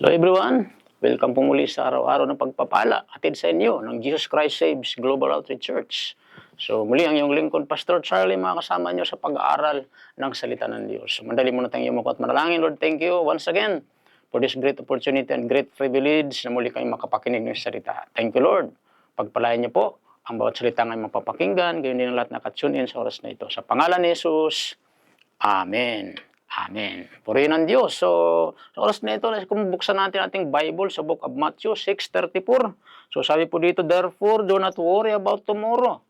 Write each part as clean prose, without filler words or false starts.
Hello everyone! Welcome po muli sa araw-araw ng pagpapala atid sa inyo ng Jesus Christ Saves Global Outreach Church. So muli ang iyong lingkod, Pastor Charlie, mga kasama nyo sa pag-aaral ng salita ng Diyos. So mandali muna tayong yumuko at manalangin. Lord, thank you once again for this great opportunity and great privilege na muli kayong makapakinig ng salita. Thank you, Lord. Pagpalain niyo po ang bawat salita ngayong mapapakinggan, gayon din ang lahat na ka-tune in sa oras na ito. Sa pangalan ni Jesus, Amen. Amen. Purihin ang Diyos. So, sa oras na ito, kung buksan natin ating Bible sa book of Matthew 6:34. So, sabi po dito, therefore, do not worry about tomorrow.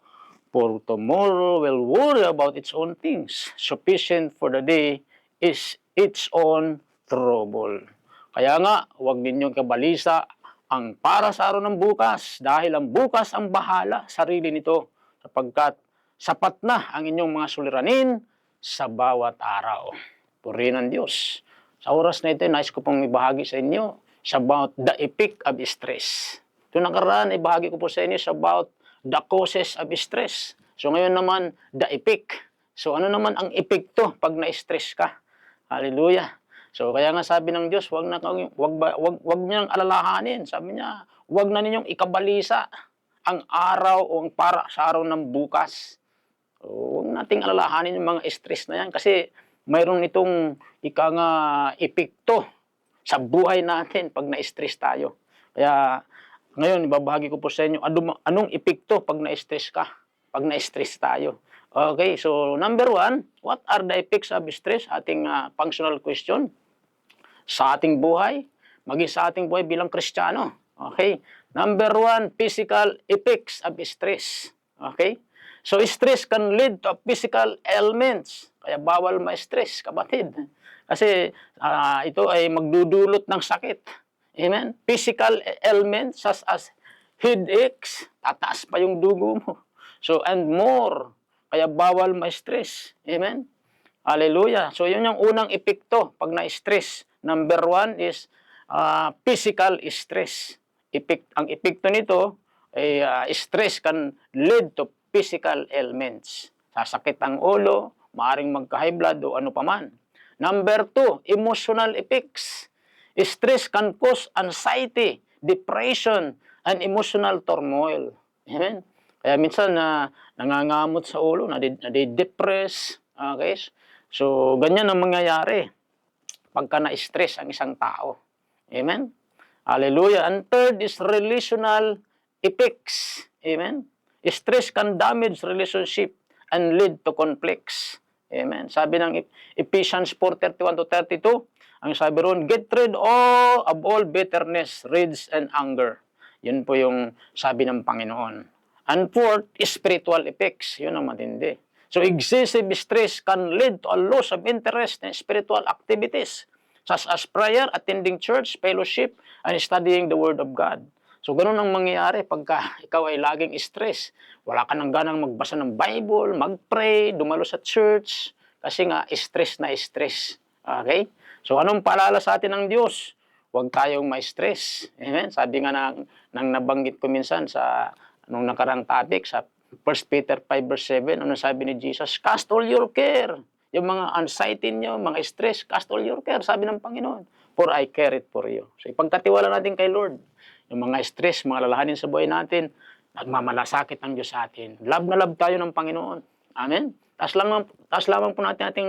For tomorrow will worry about its own things. Sufficient for the day is its own trouble. Kaya nga, huwag ninyong kabalisa ang para sa araw ng bukas, dahil ang bukas ang bahala sa sarili nito, sapagkat sapat na ang inyong mga suliranin sa bawat araw. Purihin ang Diyos. Sa oras na ito, nais ko pong ibahagi sa inyo about the effect of stress. Ito nakaraan, ibahagi ko po sa inyo about the causes of stress. So ngayon naman, the effect. So ano naman ang epekto pag na-stress ka? Hallelujah. So kaya nga sabi ng Diyos, wag niyo nang alalahanin. Sabi niya, wag na ninyong ikabalisa ang araw o ang para sa araw ng bukas. So, huwag nating alalahanin yung mga stress na yan kasi mayroon itong epekto sa buhay natin pag na-stress tayo. Kaya ngayon, ibabahagi ko po sa inyo anong epekto pag na-stress ka, pag na-stress tayo. Okay, so number one, what are the effects of stress? Ating functional question sa ating buhay, maging sa ating buhay bilang Kristiyano. Okay, number one, physical effects of stress. Okay, so stress can lead to physical ailments. Kaya bawal ma-stress, kapatid. Kasi ito ay magdudulot ng sakit. Amen? Physical ailments such as headaches, tataas pa yung dugo mo. So, and more. Kaya bawal ma-stress. Amen? Hallelujah. So, yun yung unang epekto pag na-stress. Number one is physical stress. Ang epekto nito ay stress can lead to physical ailments. Sasakit ang ulo, maaring magka-high blood o ano paman. Number two, emotional effects. Stress can cause anxiety, depression, and emotional turmoil. Amen? Kaya minsan nangangamot sa ulo, nade-depress. Okay? So, ganyan ang mangyayari pagka na-stress ang isang tao. Amen? Hallelujah. And third is relational effects. Amen? Stress can damage relationship and lead to conflicts. Amen. Sabi ng Ephesians 4:31-32, ang sabi roon, get rid of all bitterness, rage, and anger. Yun po yung sabi ng Panginoon. And fourth, spiritual effects. Yun ang matindi. So, excessive stress can lead to a loss of interest in spiritual activities, such as prayer, attending church, fellowship, and studying the Word of God. So, ganun ang mangyayari pagka ikaw ay laging stress. Wala ka nang ganang magbasa ng Bible, mag-pray, dumalo sa church, kasi nga stress na stress. Okay? So, anong paalala sa atin ng Diyos? Huwag tayong ma-stress. Amen? Sabi nga nang nabanggit ko minsan sa nung nakarang topic, sa 1 Peter 5:7, ano sabi ni Jesus? Cast all your care. Yung mga anxiety nyo, mga stress, cast all your care, sabi ng Panginoon. For I care it for you. So, ipagkatiwala natin kay Lord. Yung mga stress, mga lalahanin sa buhay natin, nagmamalasakit ang Diyos sa atin. Love na love tayo ng Panginoon. Amen? Taas lamang po natin ating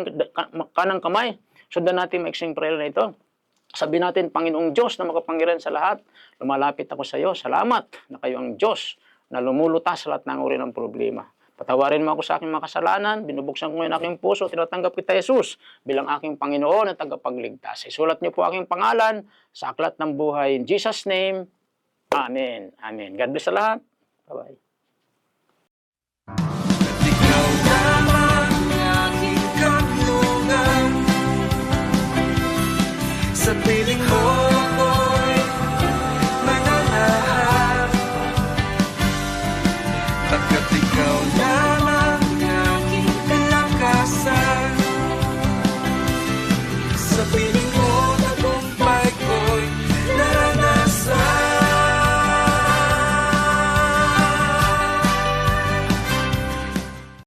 kanang kamay. Sundan natin maiksing prayer na ito. Sabihin natin, Panginoong Diyos na makapangyarihan sa lahat, lumalapit ako sa iyo. Salamat na kayo ang Diyos na lumulutas sa lahat ng uri ng problema. Patawarin mo ako sa aking mga kasalanan, binubuksan ko ngayon aking puso, tinatanggap kita, Jesus, bilang aking Panginoon at tagapagligtas. Isulat niyo po aking pangalan sa aklat ng buhay. In Jesus' name, Amen. Amen. God bless sa lahat. Bye-bye.